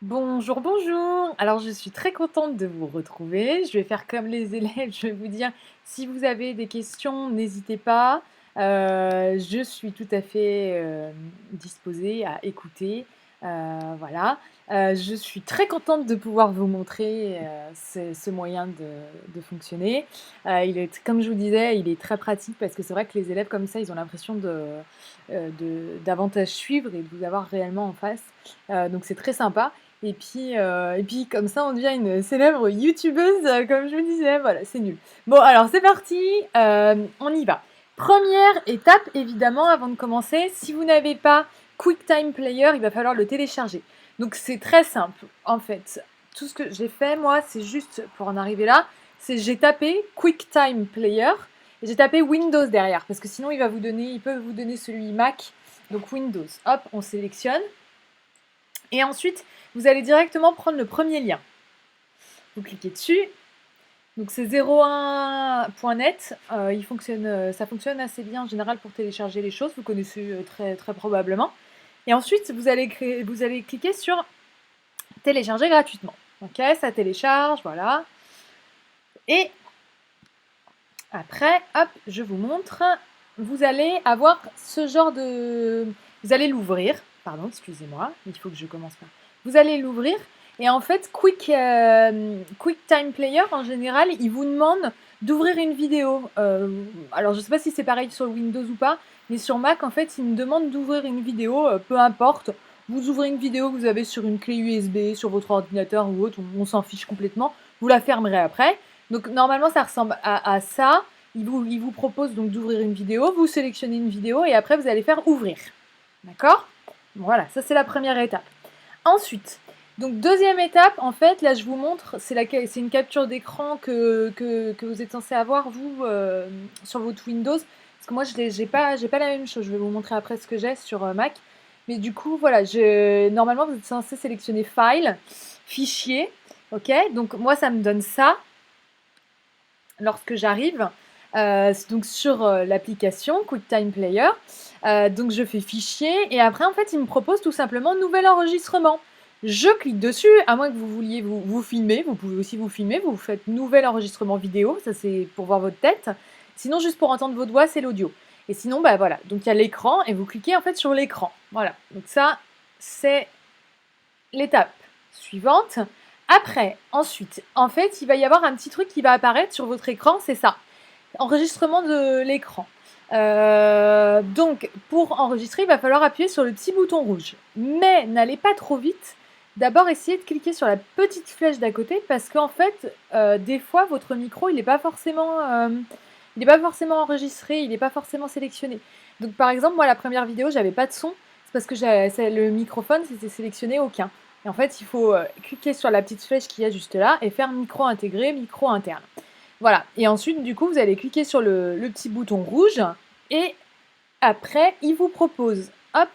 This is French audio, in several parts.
Bonjour, bonjour. Alors, je suis très contente de vous retrouver. Je vais faire comme les élèves, je vais vous dire, si vous avez des questions, n'hésitez pas. Je suis tout à fait disposée à écouter. Voilà. Je suis très contente de pouvoir vous montrer ce moyen de fonctionner. Comme je vous disais, il est très pratique parce que c'est vrai que les élèves comme ça, ils ont l'impression davantage suivre et de vous avoir réellement en face. Donc c'est très sympa. Et puis comme ça, on devient une célèbre youtubeuse, comme je vous disais. Voilà, c'est nul. Bon, alors c'est parti, on y va. Première étape, évidemment, avant de commencer, si vous n'avez pas QuickTime Player, il va falloir le télécharger. Donc c'est très simple, en fait. Tout ce que j'ai fait, moi, c'est juste pour en arriver là, c'est j'ai tapé QuickTime Player et j'ai tapé Windows derrière, parce que sinon il peut vous donner celui Mac. Donc Windows, hop, on sélectionne. Et ensuite, vous allez directement prendre le premier lien. Vous cliquez dessus. Donc c'est 01.net. Ça fonctionne assez bien en général pour télécharger les choses. Vous connaissez très, très probablement. Et ensuite, vous allez cliquer sur télécharger gratuitement. Ok, ça télécharge, voilà. Et après, hop, je vous montre. Vous allez avoir ce genre de... Vous allez l'ouvrir. Pardon, excusez-moi. Il faut que je commence par... Vous allez l'ouvrir. Et en fait, QuickTime Player, en général, il vous demande d'ouvrir une vidéo. Alors, je ne sais pas si c'est pareil sur Windows ou pas, mais sur Mac, en fait, il me demande d'ouvrir une vidéo, peu importe. Vous ouvrez une vidéo que vous avez sur une clé USB, sur votre ordinateur ou autre, on s'en fiche complètement. Vous la fermerez après. Donc, normalement, ça ressemble à ça. Il vous propose donc d'ouvrir une vidéo, vous sélectionnez une vidéo et après vous allez faire ouvrir. D'accord? Voilà, ça c'est la première étape. Ensuite, donc deuxième étape, en fait, là je vous montre, c'est une capture d'écran que vous êtes censé avoir vous sur votre Windows. Parce que moi j'ai pas la même chose, je vais vous montrer après ce que j'ai sur Mac. Mais du coup, voilà, normalement vous êtes censé sélectionner File, Fichier, ok? Donc moi ça me donne ça lorsque j'arrive donc sur l'application QuickTime Player. Donc je fais fichier et après en fait il me propose tout simplement nouvel enregistrement. Je clique dessus, à moins que vous vouliez vous filmer, vous pouvez aussi vous filmer, vous faites nouvel enregistrement vidéo, ça c'est pour voir votre tête. Sinon juste pour entendre vos doigts, c'est l'audio. Et sinon bah voilà, donc il y a l'écran et vous cliquez en fait sur l'écran. Voilà, donc ça c'est l'étape suivante. Après, ensuite, en fait, il va y avoir un petit truc qui va apparaître sur votre écran, c'est ça, enregistrement de l'écran. Donc, pour enregistrer, il va falloir appuyer sur le petit bouton rouge. Mais n'allez pas trop vite. D'abord, essayez de cliquer sur la petite flèche d'à côté parce qu'en fait, des fois, votre micro, il n'est pas forcément enregistré, il n'est pas forcément sélectionné. Donc, par exemple, moi, la première vidéo, j'avais pas de son. C'est parce que le microphone, c'était sélectionné aucun. Et en fait, il faut cliquer sur la petite flèche qu'il y a juste là et faire micro intégré, micro interne. Voilà. Et ensuite, du coup, vous allez cliquer sur le petit bouton rouge et après, hop,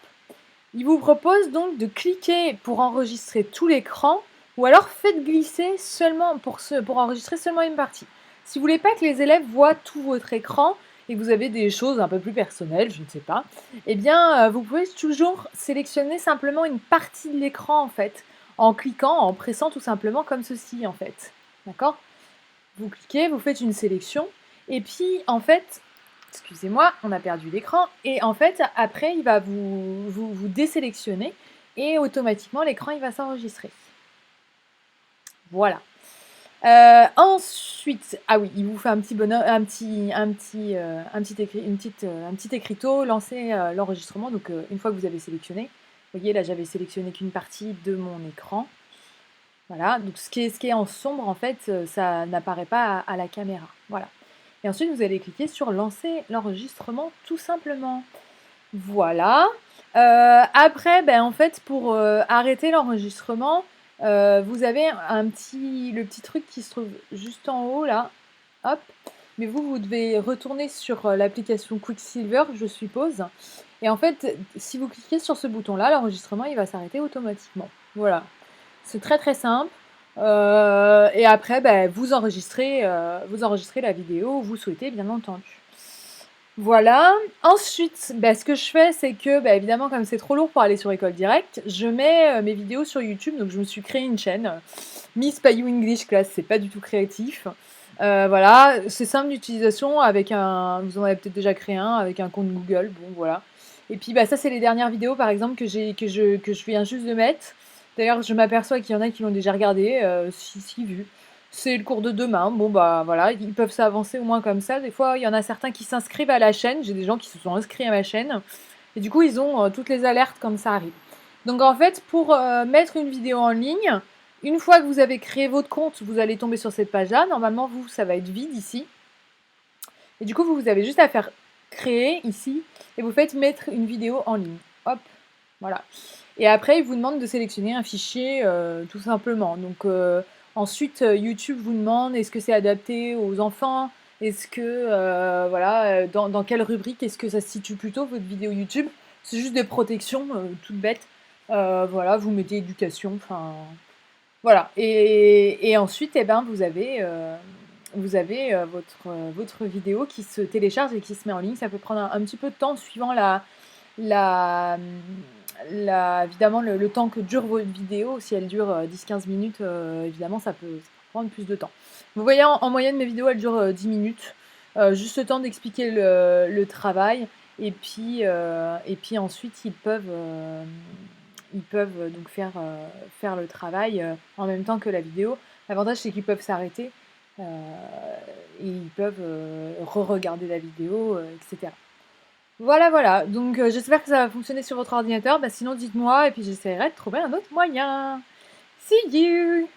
il vous propose donc de cliquer pour enregistrer tout l'écran ou alors faites glisser seulement pour enregistrer seulement une partie. Si vous voulez pas que les élèves voient tout votre écran et que vous avez des choses un peu plus personnelles, je ne sais pas, eh bien, vous pouvez toujours sélectionner simplement une partie de l'écran en fait, en cliquant, en pressant tout simplement comme ceci en fait. D'accord? Vous cliquez, vous faites une sélection, et puis en fait, excusez-moi, on a perdu l'écran, et en fait, après, il va vous désélectionner, et automatiquement, l'écran, il va s'enregistrer. Voilà. Ensuite, ah oui, il vous fait un petit bonhomme, un petit écriteau, lancer l'enregistrement. Donc, une fois que vous avez sélectionné, vous voyez, là, j'avais sélectionné qu'une partie de mon écran. Voilà, donc ce qui est en sombre, en fait, ça n'apparaît pas à la caméra. Voilà. Et ensuite, vous allez cliquer sur lancer l'enregistrement tout simplement. Voilà. Après, ben, en fait, pour arrêter l'enregistrement, vous avez le petit truc qui se trouve juste en haut là. Hop. Mais vous devez retourner sur l'application Quicksilver, je suppose. Et en fait, si vous cliquez sur ce bouton-là, l'enregistrement, il va s'arrêter automatiquement. Voilà. C'est très très simple. Et après, ben, vous enregistrez la vidéo où vous souhaitez, bien entendu. Voilà. Ensuite, bah, ce que je fais, c'est que, bah, évidemment, comme c'est trop lourd pour aller sur École Directe, je mets mes vidéos sur YouTube. Donc, je me suis créé une chaîne, Miss Payou English Class. C'est pas du tout créatif. Voilà, c'est simple d'utilisation avec un. Vous en avez peut-être déjà créé un avec un compte Google. Bon, voilà. Et puis, bah, ça, c'est les dernières vidéos, par exemple, que je viens juste de mettre. D'ailleurs, je m'aperçois qu'il y en a qui l'ont déjà regardé, si vu. C'est le cours de demain. Bon, bah voilà, ils peuvent s'avancer au moins comme ça. Des fois, il y en a certains qui s'inscrivent à la chaîne. J'ai des gens qui se sont inscrits à ma chaîne. Et du coup, ils ont toutes les alertes comme ça arrive. Donc, en fait, pour mettre une vidéo en ligne, une fois que vous avez créé votre compte, vous allez tomber sur cette page-là. Normalement, vous, ça va être vide ici. Et du coup, vous avez juste à faire créer ici. Et vous faites mettre une vidéo en ligne. Hop, voilà. Et après, il vous demande de sélectionner un fichier tout simplement. Donc, ensuite, YouTube vous demande est-ce que c'est adapté aux enfants. Est-ce que, voilà, dans quelle rubrique est-ce que ça se situe plutôt, votre vidéo YouTube. C'est juste des protections toutes bêtes. Voilà, vous mettez éducation, enfin, voilà. Et ensuite, eh ben, vous avez votre vidéo qui se télécharge et qui se met en ligne. Ça peut prendre un petit peu de temps suivant la, évidemment, le temps que dure votre vidéo. Si elle dure 10-15 minutes, évidemment, ça peut prendre plus de temps. Vous voyez, en moyenne, mes vidéos, elles durent 10 minutes. Juste le temps d'expliquer le travail. Et puis ensuite, ils peuvent donc faire le travail en même temps que la vidéo. L'avantage, c'est qu'ils peuvent s'arrêter et ils peuvent re-regarder la vidéo, etc. Voilà, voilà. Donc, j'espère que ça va fonctionner sur votre ordinateur. Bah, sinon, dites-moi et puis j'essaierai de trouver un autre moyen. See you!